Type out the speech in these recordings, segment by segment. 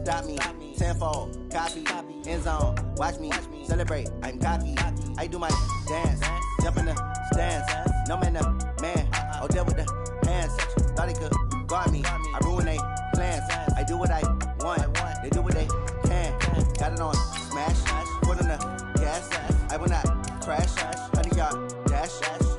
stop me. Tenfold, copy, end zone, watch me celebrate. I'm cocky. I do my dance, jump in the stands. No man, man. Oh, there with the hands. Thought he could guard me. I ruin they plans. I do what I want. They do what they can. Got it on smash. Foot on the gas. I will not crash. 100-yard dash.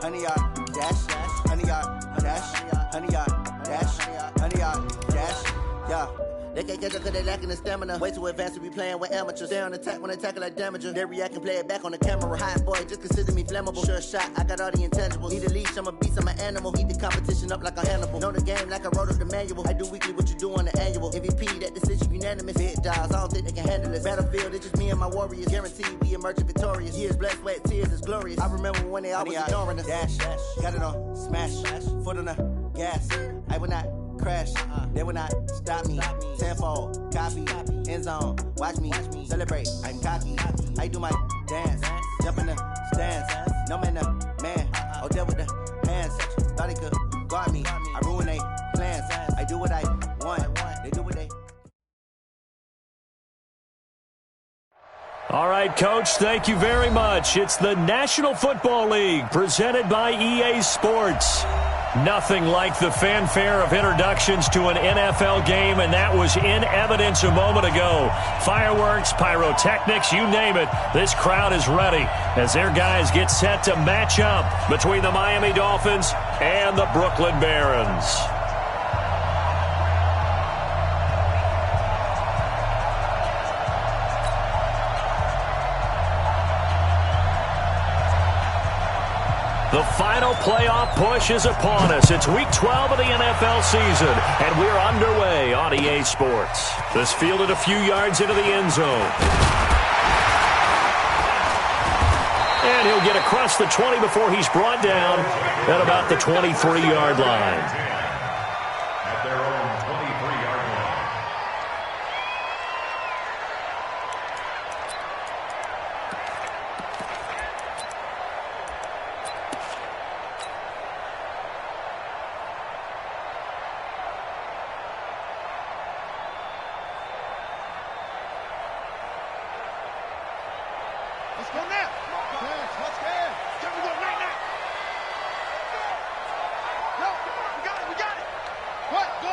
100-yard dash. 100-yard dash. 100-yard dash. 100-yard dash. Yeah. They can't catch up cause they lacking the stamina. Way too advanced to be playing with amateurs. Stay on attack when they tackle like damager. They react and play it back on the camera. Hot boy, just consider me flammable. Sure shot, I got all the intangibles. Need a leash, I'm a beast, I'm an animal. Eat the competition up like a Hannibal. Know the game like I wrote up the manual. I do weekly what you do on the annual. MVP, that decision unanimous. Big dials, I don't think they can handle this. Battlefield, it's just me and my warriors. Guaranteed we emerge victorious. Years, blood, sweat, tears, it's glorious. I remember when they always ignoring us. Dash, got it on smash. Foot on the gas. I will not crash, they will not stop me. Tenfold, copy, end zone, watch me celebrate. I'm cocky, I do my dance, jump in the stands. No man, man. Oh, there with the hands. Thought he could guard me. I ruin they plans. I do what I want. They do what they. All right, Coach, thank you very much. It's the National Football League presented by EA Sports. Nothing like the fanfare of introductions to an NFL game, and that was in evidence a moment ago. Fireworks, pyrotechnics, you name it. This crowd is ready as their guys get set to match up between the Miami Dolphins and the Brooklyn Barons. The final playoff push is upon us. It's Week 12 of the NFL season, and we're underway on EA Sports. This fielded a few yards into the end zone. And he'll get across the 20 before he's brought down at about the 23-yard line. At their own 23-yard line. Let's go now. Let's go. Can we go night night? No, we got it. What? Go.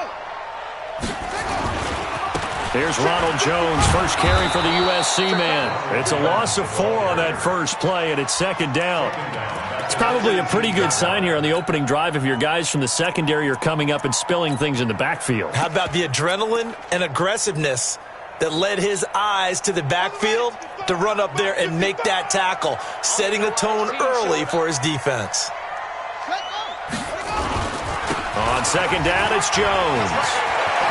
Here's Ronald Jones, first carry for the USC man. It's a loss of 4 on that first play, and it's second down. It's probably a pretty good sign here on the opening drive if your guys from the secondary are coming up and spilling things in the backfield. How about the adrenaline and aggressiveness that led his eyes to the backfield to run up there and make that tackle, setting a tone early for his defense. On second down, it's Jones.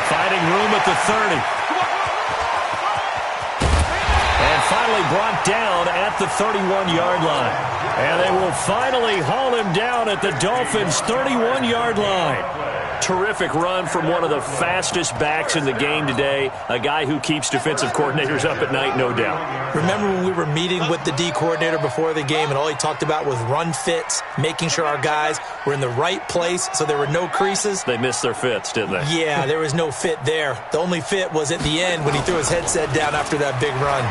Finding room at the 30. And finally brought down at the 31-yard line. And they will finally haul him down at the Dolphins' 31-yard line. Terrific run from one of the fastest backs in the game today, a guy who keeps defensive coordinators up at night, no doubt. Remember when we were meeting with the D coordinator before the game and all he talked about was run fits, making sure our guys were in the right place so there were no creases? They missed their fits, didn't they? Yeah, there was no fit there. The only fit was at the end when he threw his headset down after that big run.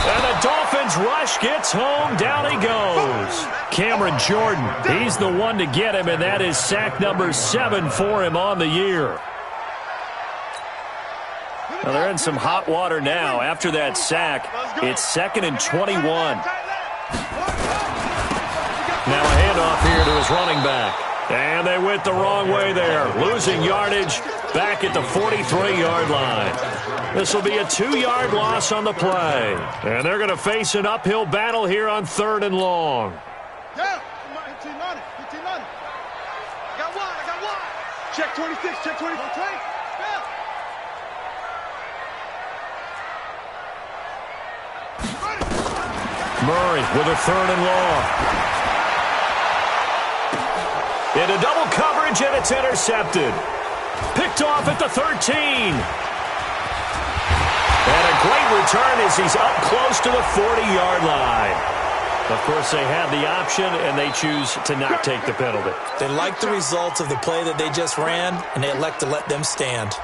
And the Dolphins rush gets home. Down he goes. Cameron Jordan, he's the one to get him, and that is sack number 7 for him on the year. Well, they're in some hot water now. After that sack, it's 2nd and 21. Now a handoff here to his running back. And they went the wrong way there, losing yardage back at the 43-yard line. This will be a 2-yard loss on the play. And they're going to face an uphill battle here on 3rd and long. Yeah, 18 on it. I got one. Check 26, check 24. Yeah. Murray with a 3rd and long. Into double coverage, and it's intercepted. Picked off at the 13. And a great return as he's up close to the 40-yard line. Of course, they had the option, and they choose to not take the penalty. They like the results of the play that they just ran, and they elect to let them stand.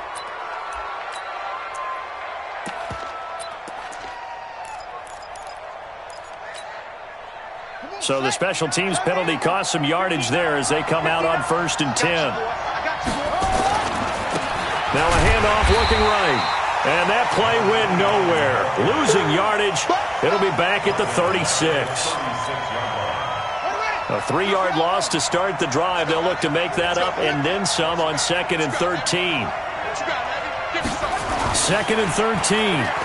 So the special teams penalty cost some yardage there as they come out on 1st and 10. Now a handoff looking right. And that play went nowhere. Losing yardage. It'll be back at the 36. A 3-yard loss to start the drive. They'll look to make that up and then some on 2nd and 13. 2nd and 13.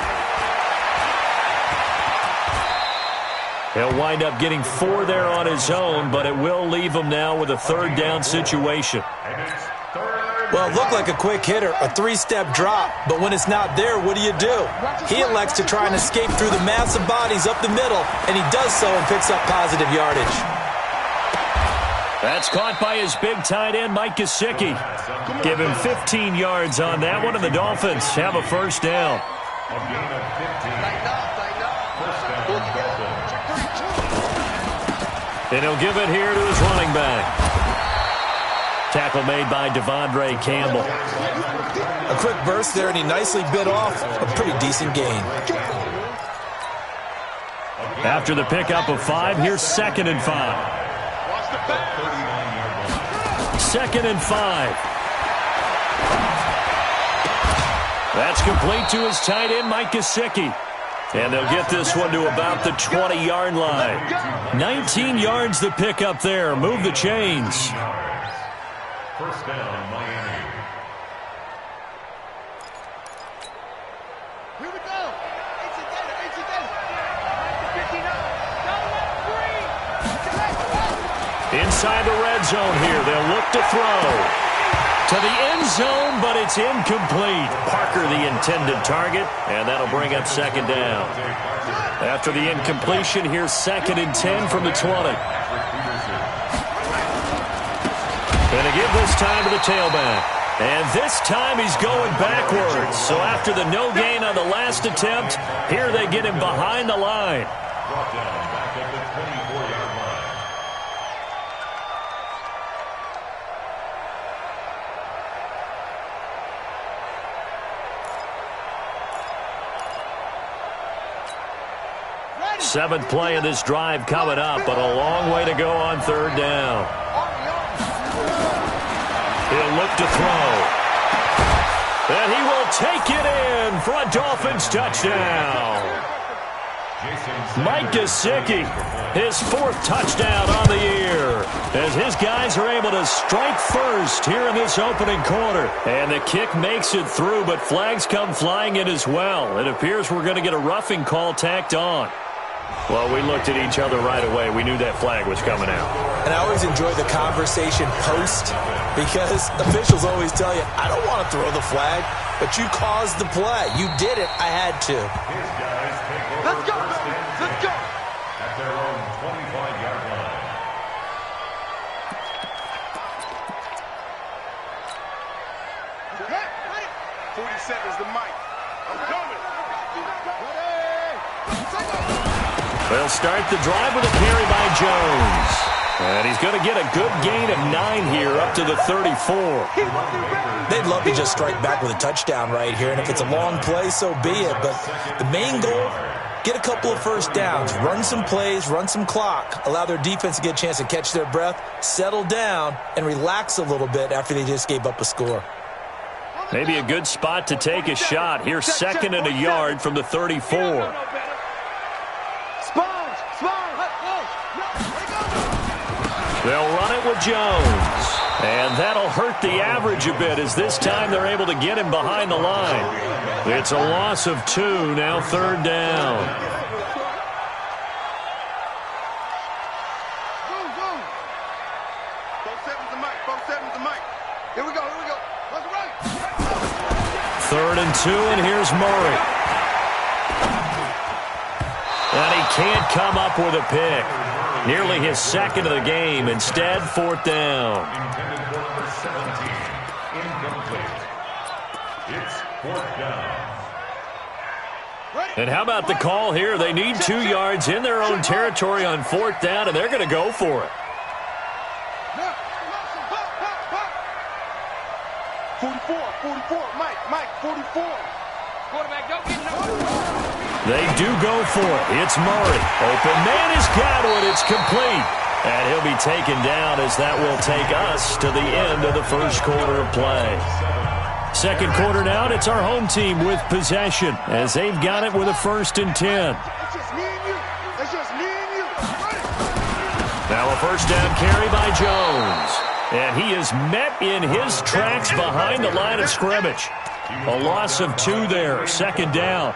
He'll wind up getting 4 there on his own, but it will leave him now with a 3rd down situation. Well, it looked like a quick hitter, a 3-step drop, but when it's not there, what do? He elects to try and escape through the massive bodies up the middle, and he does so and picks up positive yardage. That's caught by his big tight end, Mike Gesicki. Give him 15 yards on that one, and the Dolphins have a 1st down. And he'll give it here to his running back. Tackle made by Devondre Campbell. A quick burst there, and he nicely bit off a pretty decent gain. After the pickup of 5, here's 2nd and 5. 2nd and 5. That's complete to his tight end, Mike Gesicki. And they'll get this one to about the 20-yard line. 19 yards the pickup there. Move the chains. 1st down, Miami. Here we go. Inside the red zone here. They'll look to throw. To the end zone, but it's incomplete. Parker the intended target, and that'll bring up 2nd down. After the incompletion, here's 2nd and 10 from the 20. Going to give this time to the tailback. And this time he's going backwards. So after the no gain on the last attempt, here they get him behind the line. Brought down back at the 24-yard line. Seventh play of this drive coming up, but a long way to go on 3rd down. He'll look to throw. And he will take it in for a Dolphins touchdown. Mike Gesicki, his 4th touchdown on the year, as his guys are able to strike first here in this opening quarter. And the kick makes it through, but flags come flying in as well. It appears we're going to get a roughing call tacked on. Well, we looked at each other right away. We knew that flag was coming out. And I always enjoy the conversation post because officials always tell you, I don't want to throw the flag, but you caused the play. You did it. I had to. Let's go. Let's go. At their own 25-yard line. Ready? 47's the mic. I'm coming. They'll start the drive with a carry by Jones. And he's going to get a good gain of 9 here up to the 34. They'd love to just strike back with a touchdown right here, and if it's a long play, so be it. But the main goal, get a couple of 1st downs, run some plays, run some clock, allow their defense to get a chance to catch their breath, settle down, and relax a little bit after they just gave up a score. Maybe a good spot to take a shot. Here's 2nd and a yard from the 34. They'll run it with Jones. And that'll hurt the average a bit as this time they're able to get him behind the line. It's a loss of 2, now 3rd down. Here we go. 3rd and 2, and here's Murray. And he can't come up with a pick. Nearly his 2nd of the game. Instead, 4th down. Intended for number 17. Incomplete. It's 4th down. And how about the call here? They need 2 yards in their own territory on 4th down, and they're going to go for it. 44, Mike, 44. They do go for it. It's Murray. Open man has got it. It's complete. And he'll be taken down as that will take us to the end of the first quarter of play. Second quarter now, and it's our home team with possession as they've got it with a 1st and 10. It's just me and you. It's just me and you. Now a first down carry by Jones. And he is met in his tracks behind the line of scrimmage. A loss of 2 there. Second down.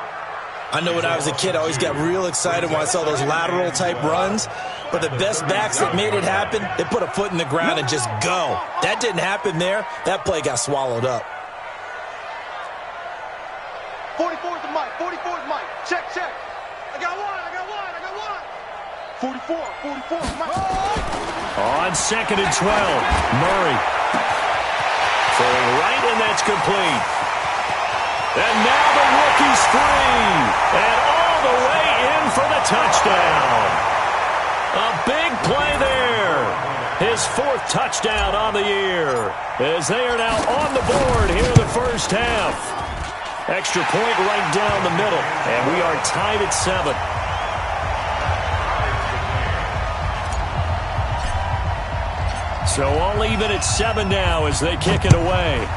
I know when I was a kid, I always got real excited when I saw those lateral-type runs. But the best backs that made it happen, they put a foot in the ground and just go. That didn't happen there. That play got swallowed up. 44 is the mic. 44 is Mike. Check, check. I got one. 44 is Mike. On 2nd and 12, Murray. Throwing right, and that's complete. And now the rookie's free. And all the way in for the touchdown. A big play there. His 4th touchdown on the year. As they are now on the board here in the first half. Extra point right down the middle. And we are tied at 7. So all even at 7 now as they kick it away.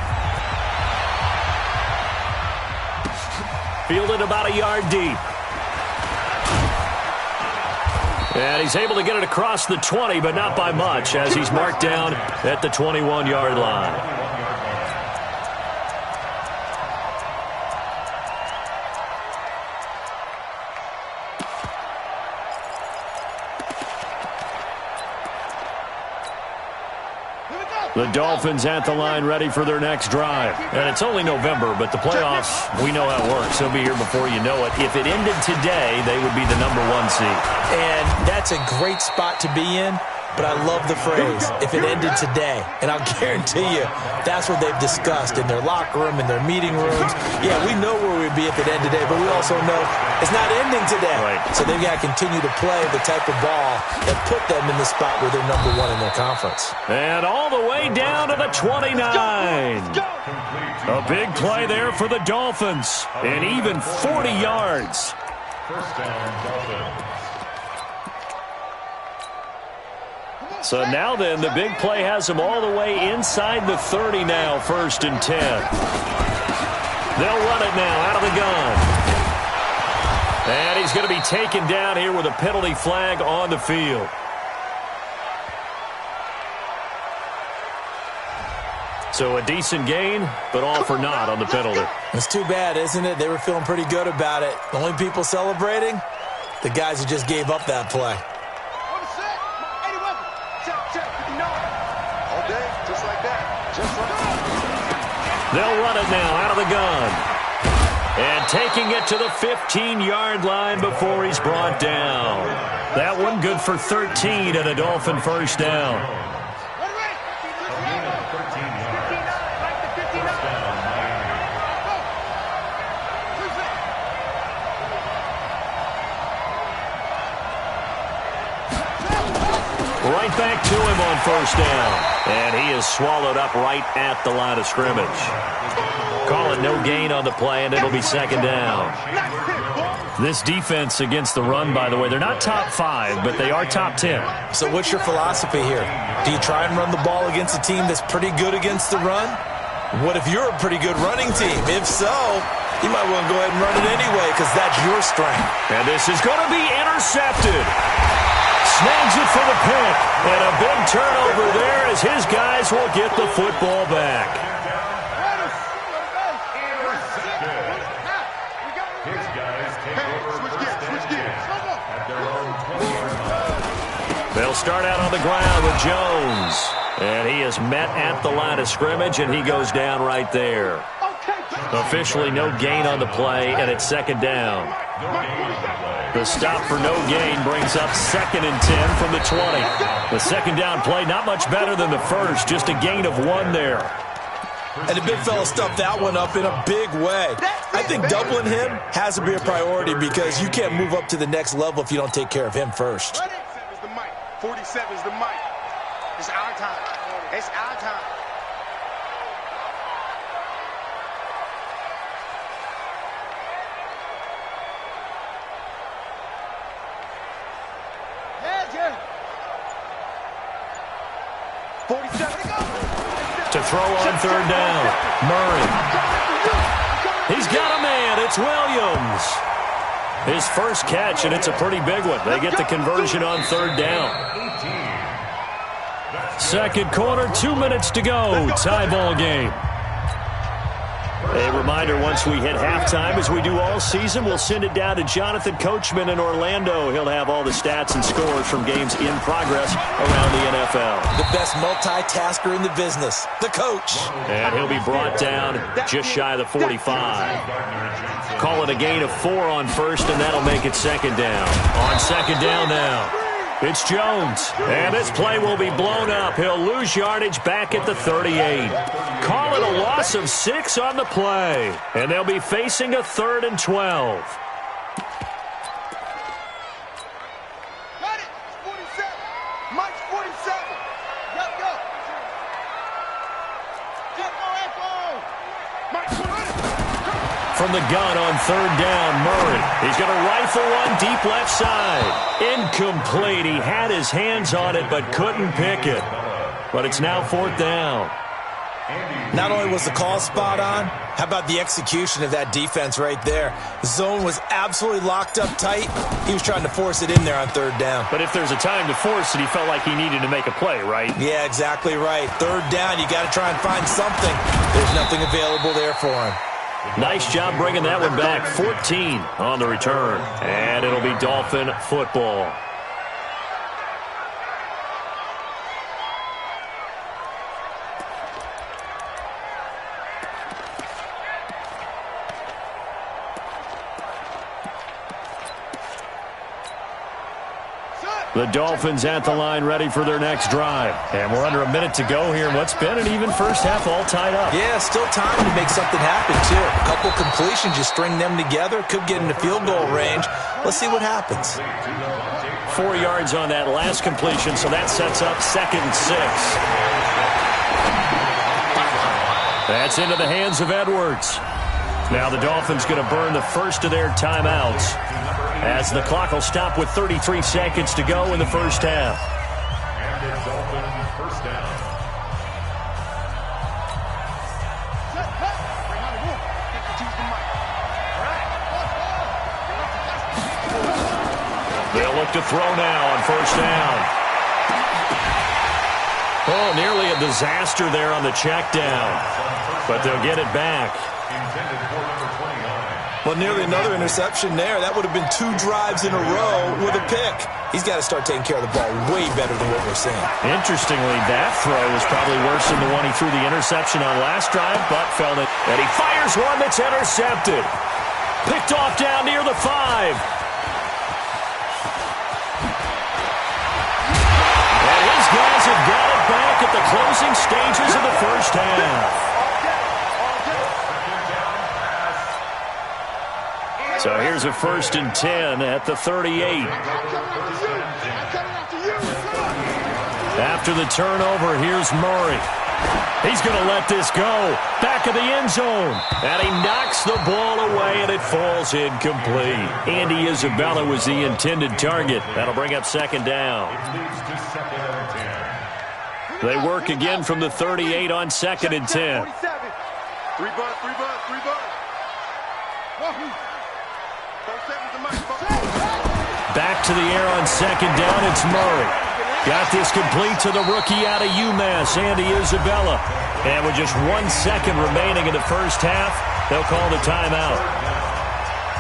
Fielded about a yard deep. And he's able to get it across the 20, but not by much, as he's marked down at the 21-yard line. The Dolphins at the line ready for their next drive. And it's only November, but the playoffs, we know how it works. They'll be here before you know it. If it ended today, they would be the #1 seed. And that's a great spot to be in. But I love the phrase, if it ended today. And I'll guarantee you, that's what they've discussed in their locker room, in their meeting rooms. Yeah, we know where we'd be if it ended today, but we also know it's not ending today. Right. So they've got to continue to play the type of ball that put them in the spot where they're #1 in their conference. And all the way down to the 29. A big play there for the Dolphins. And even 40 yards. First down, Dolphins. So now then, the big play has them all the way inside the 30 now, 1st and 10. They'll run it now out of the gun. And he's going to be taken down here with a penalty flag on the field. So a decent gain, but all for naught on the penalty. It's too bad, isn't it? They were feeling pretty good about it. The only people celebrating, the guys who just gave up that play. They'll run it now out of the gun. And taking it to the 15-yard line before he's brought down. That one good for 13 and a Dolphin first down. Right back to him on first down. And he is swallowed up right at the line of scrimmage. Call it no gain on the play, and it'll be second down. This defense against the run, by the way, they're not top 5, but they are top 10. So what's your philosophy here? Do you try and run the ball against a team that's pretty good against the run? What if you're a pretty good running team? If so, you might want to go ahead and run it anyway because that's your strength. And this is going to be intercepted. Snags it for the pick. And a big turnover there as his guys will get the football back. His guys take over first down at their own 20-yard line. They'll start out on the ground with Jones. And he is met at the line of scrimmage, and he goes down right there. Officially no gain on the play, and it's second down. The stop for no gain brings up 2nd and 10 from the 20. The second down play not much better than the first, just a gain of 1 there. And the big fella stuffed that one up in a big way. I think doubling him has to be a priority because you can't move up to the next level if you don't take care of him first. 47 is the mic. It's our time. It's our time. throw on third down. Murray. He's got a man. It's Williams. His first catch, and it's a pretty big one. They get the conversion on third down. Second quarter, 2 minutes to go. Tie ball game. A reminder, once we hit halftime, as we do all season, we'll send it down to Jonathan Coachman in Orlando. He'll have all the stats and scores from games in progress around the NFL. The best multitasker in the business, the coach. And he'll be brought down just shy of the 45. Call it a gain of 4 on first, and that'll make it second down. On second down now, it's Jones. And this play will be blown up. He'll lose yardage back at the 38. Call it a loss of 6 on the play. And they'll be facing a 3rd and 12. Got it. It's 47. Mike's 47. Go. Echo. Mike's 100. From the gun on third down, Murray. He's going to rifle one deep left side. Incomplete. He had his hands on it but couldn't pick it. But it's now 4th down. Not only was the call spot on, how about the execution of that defense right there? The zone was absolutely locked up tight. He was trying to force it in there on third down. But if there's a time to force it, he felt like he needed to make a play, right? Yeah, exactly right. Third down, you got to try and find something. There's nothing available there for him. Nice job bringing that one back. 14 on the return. And it'll be Dolphin football. The Dolphins at the line ready for their next drive. And we're under a minute to go here in what's been an even first half all tied up. Yeah, still time to make something happen, too. A couple completions, you string them together, could get into field goal range. Let's see what happens. 4 yards on that last completion, so that sets up 2nd and 6. That's into the hands of Edwards. Now the Dolphins going to burn the first of their timeouts, as the clock will stop with 33 seconds to go in the first half. And it's Dolphins first down. They'll look to throw now on first down. Oh, nearly a disaster there on the check down, but they'll get it back. Intended for number 29. Well, nearly another interception there. That would have been 2 drives in a row with a pick. He's got to start taking care of the ball way better than what we're seeing. Interestingly, that throw was probably worse than the one he threw the interception on last drive, but felt it. And he fires one that's intercepted. Picked off down near the 5. And his guys have got it back at the closing stages of the first half. So here's a 1st and 10 at the 38. After the turnover, here's Murray. He's going to let this go. Back of the end zone. And he knocks the ball away, and it falls incomplete. Andy Isabella was the intended target. That'll bring up 2nd down. It leads to 2nd and 10. They work again from the 38 on 2nd and 10. 3 bucks. Back to the air on 2nd down, it's Murray. Got this complete to the rookie out of UMass, Andy Isabella. And with just 1 second remaining in the first half, they'll call the timeout.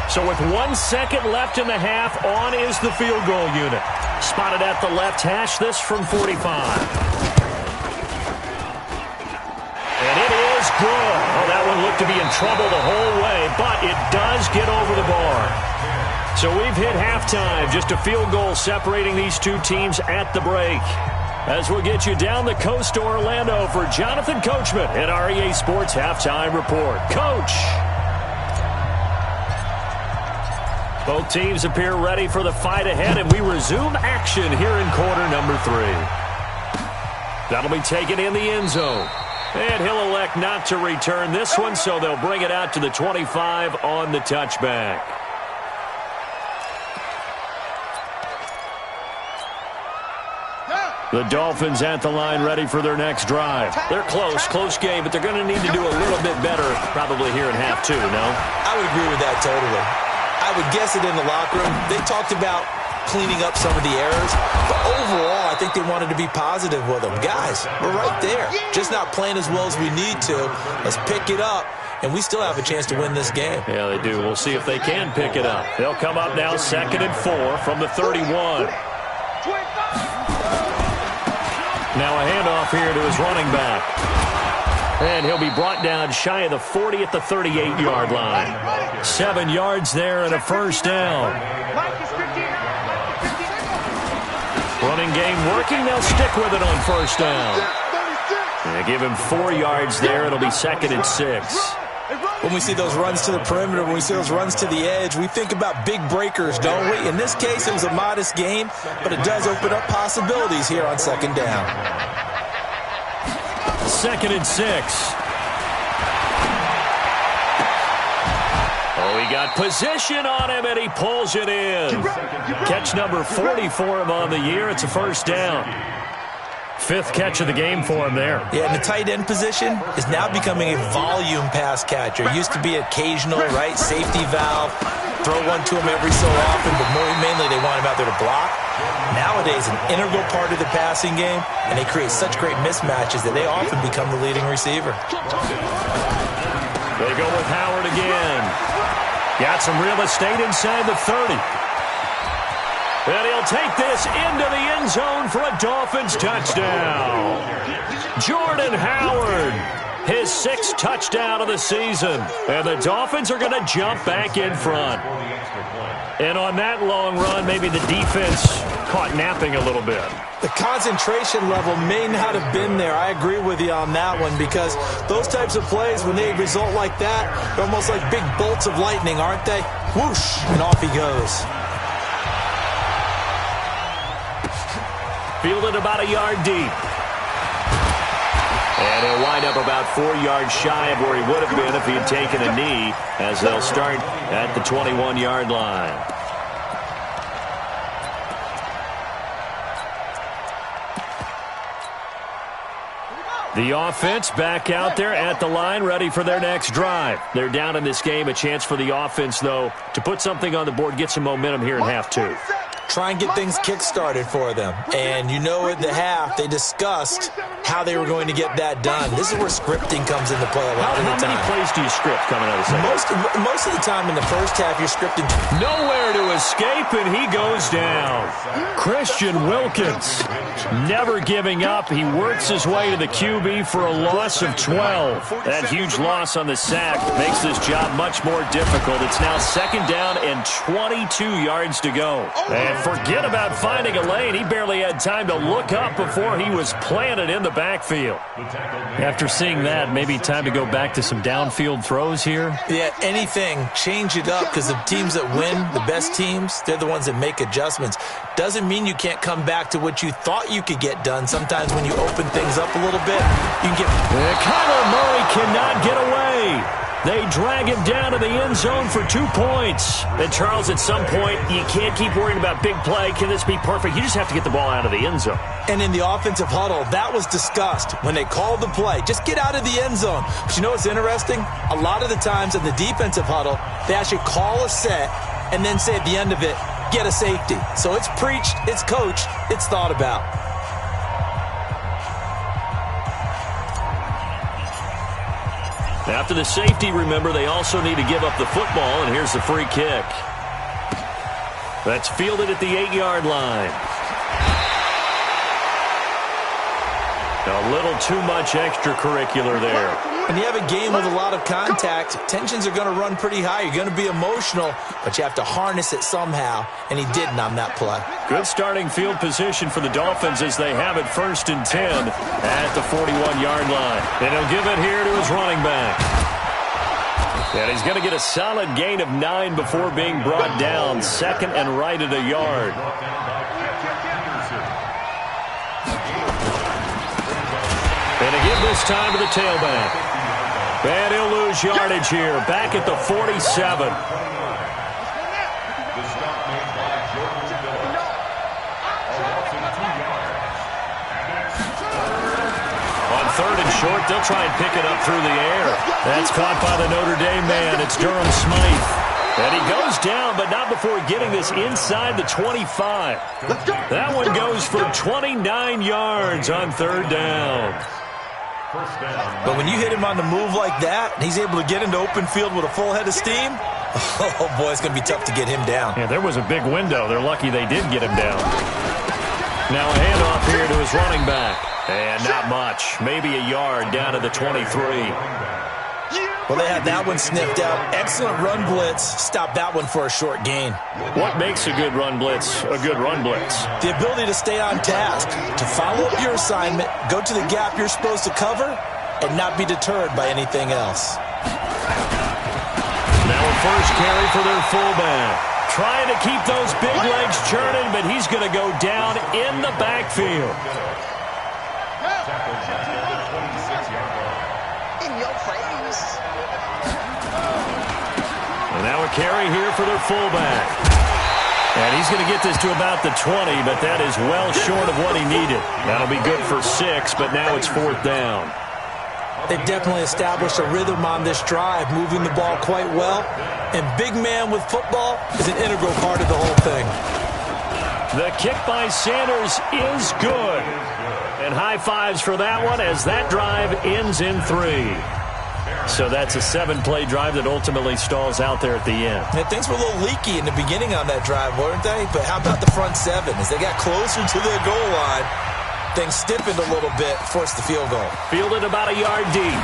So with 1 second left in the half, on is the field goal unit. Spotted at the left hash, this from 45. And it is good. Oh, that one looked to be in trouble the whole way, but it does get over the bar. So we've hit halftime, just a field goal separating these two teams at the break. As we'll get you down the coast to Orlando for Jonathan Coachman at our EA Sports Halftime Report. Coach! Both teams appear ready for the fight ahead, and we resume action here in quarter number 3. That'll be taken in the end zone. And he'll elect not to return this one, so they'll bring it out to the 25 on the touchback. The Dolphins at the line, ready for their next drive. They're close game, but they're going to need to do a little bit better probably here in half two, no? I would agree with that totally. I would guess it in the locker room. They talked about cleaning up some of the errors, but overall, I think they wanted to be positive with them. Guys, we're right there. Just not playing as well as we need to. Let's pick it up, and we still have a chance to win this game. Yeah, they do. We'll see if they can pick it up. They'll come up now 2nd and 4 from the 31. Now a handoff here to his running back. And he'll be brought down shy of the 40 at the 38-yard line. 7 yards there and a first down. Running game working. They'll stick with it on first down. They give him 4 yards there. It'll be 2nd and 6. When we see those runs to the perimeter, when we see those runs to the edge, we think about big breakers, don't we? In this case, it was a modest gain, but it does open up possibilities here on 2nd down. 2nd and 6. Oh, he got position on him, and he pulls it in. Catch number 40 for him on the year. It's a first down. 5th catch of the game for him there. Yeah, and the tight end position is now becoming a volume pass catcher. It used to be occasional, right, safety valve, throw one to him every so often, but mainly they want him out there to block. Nowadays, an integral part of the passing game, and they create such great mismatches that they often become the leading receiver. They go with Howard again. Got some real estate inside the 30. And he'll take this into the end zone for a Dolphins touchdown. Jordan Howard, his 6th touchdown of the season. And the Dolphins are going to jump back in front. And on that long run, maybe the defense caught napping a little bit. The concentration level may not have been there. I agree with you on that one, because those types of plays, when they result like that, they're almost like big bolts of lightning, aren't they? Whoosh, and off he goes. Fielded about a yard deep. And he'll wind up about 4 yards shy of where he would have been if he had taken a knee, as they'll start at the 21-yard line. The offense back out there at the line, ready for their next drive. They're down in this game. A chance for the offense, though, to put something on the board, get some momentum here in half two. Try and get things kick-started for them. And you know at the half, they discussed how they were going to get that done. This is where scripting comes into play a lot of the time. How many plays do you script coming out of the second? Most of the time in the first half, you're scripting. Nowhere to escape, and he goes down. Christian Wilkins, never giving up. He works his way to the QB for a loss of 12. That huge loss on the sack makes this job much more difficult. It's now 2nd down and 22 yards to go. And forget about finding a lane. He barely had time to look up before he was planted in the backfield. After seeing that, maybe time to go back to some downfield throws here. Yeah, anything. Change it up, because the teams that win, the best teams, they're the ones that make adjustments. Doesn't mean you can't come back to what you thought you could get done. Sometimes when you open things up a little bit, you can get... Kyler Murray cannot get away. They drag him down to the end zone for 2 points. And, Charles, at some point, you can't keep worrying about big play. Can this be perfect? You just have to get the ball out of the end zone. And in the offensive huddle, that was discussed when they called the play. Just get out of the end zone. But you know what's interesting? A lot of the times in the defensive huddle, they actually call a set and then say at the end of it, get a safety. So it's preached, it's coached, it's thought about. After the safety, remember, they also need to give up the football, and here's the free kick. That's fielded at the 8-yard line. A little too much extracurricular there. When you have a game with a lot of contact, tensions are going to run pretty high. You're going to be emotional, but you have to harness it somehow, and he didn't on that play. Good starting field position for the Dolphins as they have it 1st and 10 at the 41-yard line. And he'll give it here to his running back. And he's going to get a solid gain of 9 before being brought down. 2nd and right at a yard. And to give this time to the tailback. And he'll lose yardage here. Back at the 47. The stop made by Jordan Phillips. A loss of 2 yards. third and short. They'll try and pick it up through the air. That's caught by the Notre Dame man. It's Durham Smythe. And he goes down, but not before getting this inside the 25. That one goes for 29 yards on third down. But when you hit him on the move like that, and he's able to get into open field with a full head of steam, oh, boy, it's going to be tough to get him down. Yeah, there was a big window. They're lucky they did get him down. Now a handoff here to his running back. And not much. Maybe a yard down to the 23. Well, they had that one sniffed out. Excellent run blitz. Stop that one for a short gain. What makes a good run blitz a good run blitz? The ability to stay on task, to follow up your assignment, go to the gap you're supposed to cover, and not be deterred by anything else. Now a first carry for their fullback. Trying to keep those big legs churning, but he's going to go down in the backfield. And now a carry here for their fullback. And he's going to get this to about the 20, but that is well short of what he needed. That'll be good for 6, but now it's fourth down. They've definitely established a rhythm on this drive, moving the ball quite well. And big man with football is an integral part of the whole thing. The kick by Sanders is good. And high fives for that one as that drive ends in 3. So that's a 7-play drive that ultimately stalls out there at the end. And things were a little leaky in the beginning on that drive, weren't they? But how about the front 7? As they got closer to their goal line, things stiffened a little bit, forced the field goal. Fielded about a yard deep.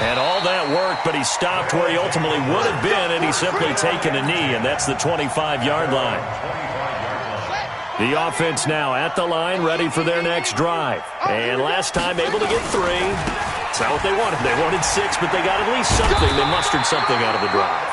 And all that worked, but he stopped where he ultimately would have been, and he's simply taken a knee, and that's the 25-yard line. The offense now at the line, ready for their next drive. And last time able to get 3. It's not what they wanted. They wanted 6, but they got at least something. They mustered something out of the drive.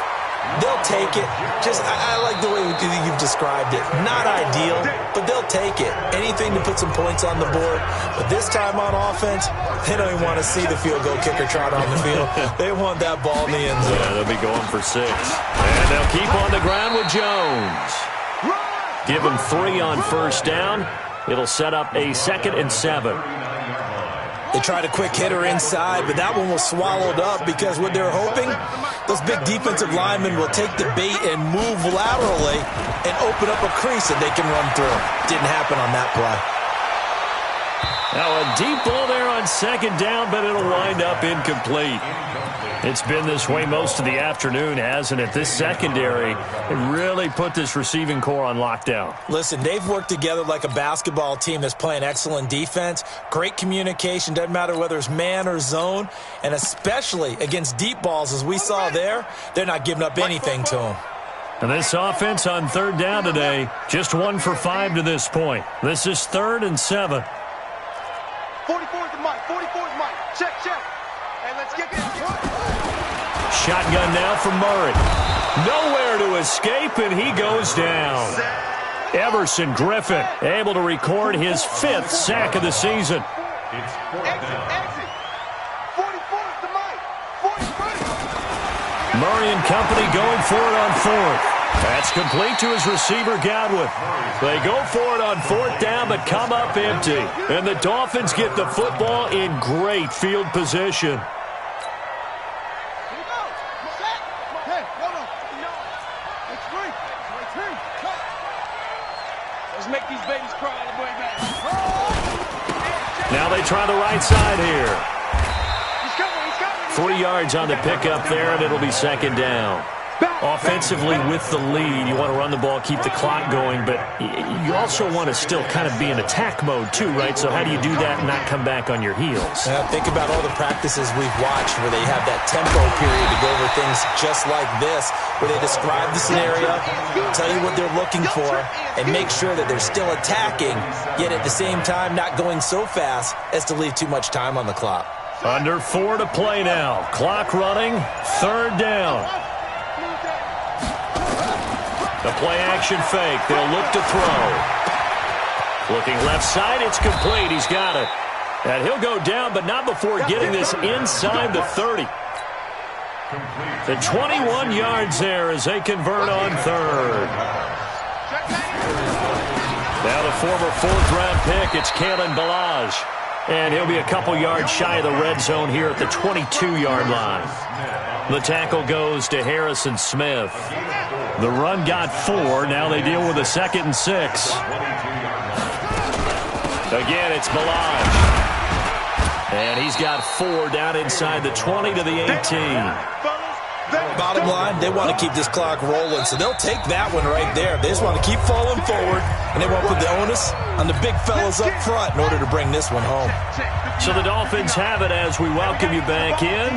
They'll take it. I like the way you've described it. Not ideal, but they'll take it. Anything to put some points on the board. But this time on offense, they don't even want to see the field goal kicker trot on the field. They want that ball in the end zone. Yeah, they'll be going for 6. And they'll keep on the ground with Jones. Give him 3 on first down. It'll set up a 2nd and 7. They tried a quick hitter inside, but that one was swallowed up because what they're hoping, those big defensive linemen will take the bait and move laterally and open up a crease that they can run through. Didn't happen on that play. Now a deep ball there on 2nd down, but it'll wind up incomplete. It's been this way most of the afternoon, hasn't it? This secondary really put this receiving core on lockdown. Listen, they've worked together like a basketball team that's playing excellent defense. Great communication, doesn't matter whether it's man or zone. And especially against deep balls, as we saw there, they're not giving up anything to them. And this offense on 3rd down today, just 1 for 5 to this point. This is 3rd and 7. 44's the Mike. 44's Mike. Check. And let's get this. Shotgun now for Murray. Nowhere to escape, and he goes down. Everson Griffin able to record his 5th sack of the season. Exit. 44's the Mike. 40. Murray and company going for it on 4th. That's complete to his receiver, Godwin. They go for it on 4th down, but come up empty. And the Dolphins get the football in great field position. Make these babies cry all the way back. Now they try the right side here. He's coming. 3 yards on the pickup there, and it'll be 2nd down. Offensively with the lead, you want to run the ball, keep the clock going, but you also want to still kind of be in attack mode too, right? So how do you do that and not come back on your heels? Think about all the practices we've watched where they have that tempo period to go over things just like this, where they describe the scenario, tell you what they're looking for, and make sure that they're still attacking, yet at the same time not going so fast as to leave too much time on the clock. Under 4 to play now. Clock running, 3rd down. The play-action fake. They'll look to throw. Looking left side. It's complete. He's got it. And he'll go down, but not before getting this inside the 30. The 21 yards there as they convert on 3rd. Now the former 4th-round pick. It's Kalen Ballage. And he'll be a couple yards shy of the red zone here at the 22-yard line. The tackle goes to Harrison Smith. The run got 4. Now they deal with a 2nd and 6. Again, it's Balaj. And he's got 4 down inside the 20 to the 18. Bottom line, they want to keep this clock rolling, so they'll take that one right there. They just want to keep falling forward, and they want to put the onus on the big fellas up front in order to bring this one home. So the Dolphins have it as we welcome you back in.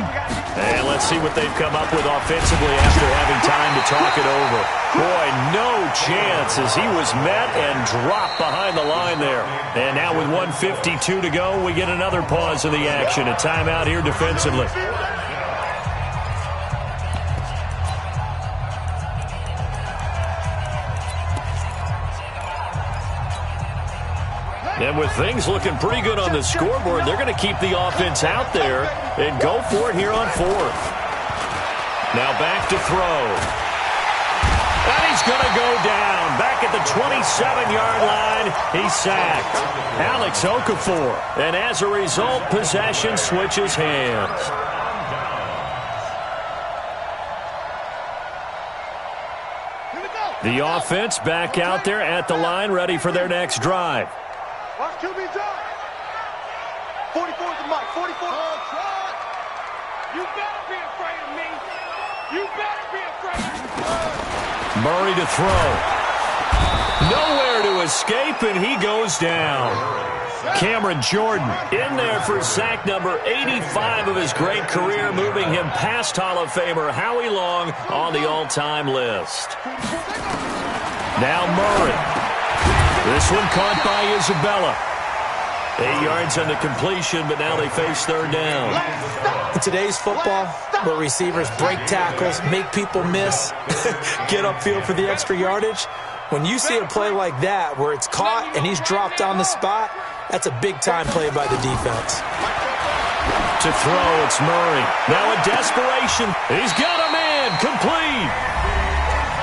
And let's see what they've come up with offensively after having time to talk it over. Boy, no chance as he was met and dropped behind the line there. And now with 1:52 to go, we get another pause in the action. A timeout here defensively. And with things looking pretty good on the scoreboard, they're going to keep the offense out there and go for it here on 4th. Now back to throw. And he's going to go down. Back at the 27-yard line, he's sacked. Alex Okafor. And as a result, possession switches hands. The offense back out there at the line, ready for their next drive. Watch QB's up. 44 is the mic. 44. You better be afraid of me. You better be afraid of me. Murray to throw. Nowhere to escape, and he goes down. Cameron Jordan in there for sack number 85 of his great career, moving him past Hall of Famer Howie Long on the all-time list. Now Murray. This one caught by Isabella. 8 yards on the completion, but now they face 3rd down. In today's football, where receivers break tackles, make people miss, get upfield for the extra yardage, when you see a play like that where it's caught and he's dropped on the spot, that's a big-time play by the defense. To throw, it's Murray. Now in desperation, he's got a man, complete.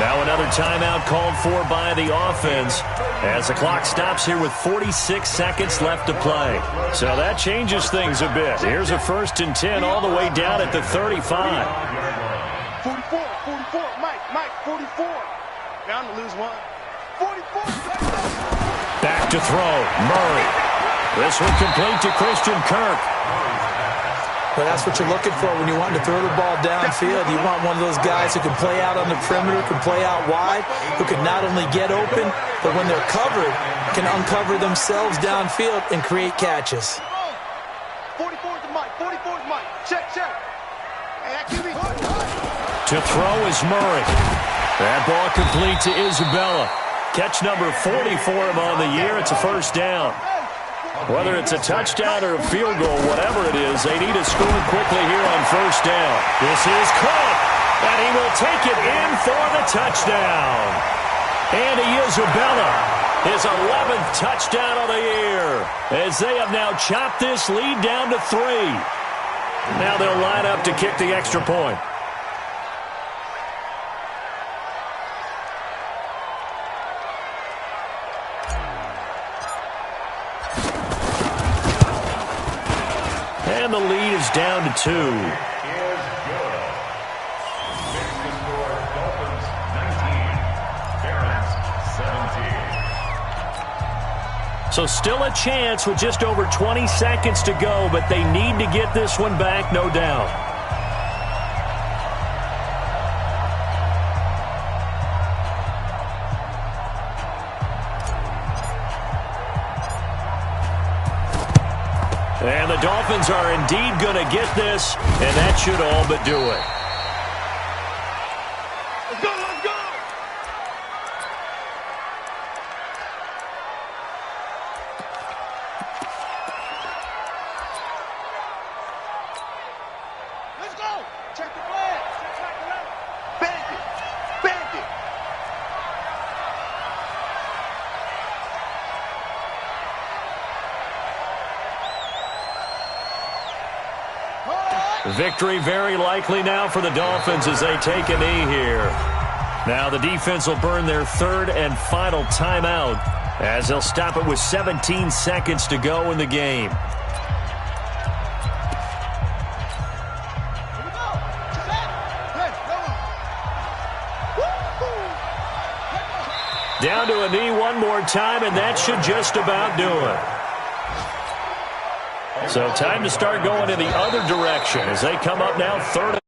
Now another timeout called for by the offense as the clock stops here with 46 seconds left to play. So that changes things a bit. Here's a 1st and 10 all the way down at the 35. 44, Mike, 44. Down to lose 1. 44. Back to throw, Murray. This one complete to Christian Kirk. Well, that's what you're looking for when you want to throw the ball downfield. You want one of those guys who can play out on the perimeter, can play out wide, who can not only get open, but when they're covered, can uncover themselves downfield and create catches. 44 is the mic. 44 is Mike. Check. To throw is Murray. That ball complete to Isabella. Catch number 40 for him on the year. It's a 1st down. Whether it's a touchdown or a field goal, whatever it is, they need to score quickly here on 1st down. This is caught, and he will take it in for the touchdown. Andy Isabella, his 11th touchdown of the year, as they have now chopped this lead down to 3. Now they'll line up to kick the extra point. And the lead is down to 2. So still a chance with just over 20 seconds to go, but they need to get this one back, no doubt. And the Dolphins are indeed going to get this, and that should all but do it. Let's go! Let's go! Check the flag! Bandit! Victory very likely now for the Dolphins as they take a knee here. Now the defense will burn their 3rd and final timeout as they'll stop it with 17 seconds to go in the game. Down to a knee one more time, and that should just about do it. So time to start going in the other direction as they come up now 3rd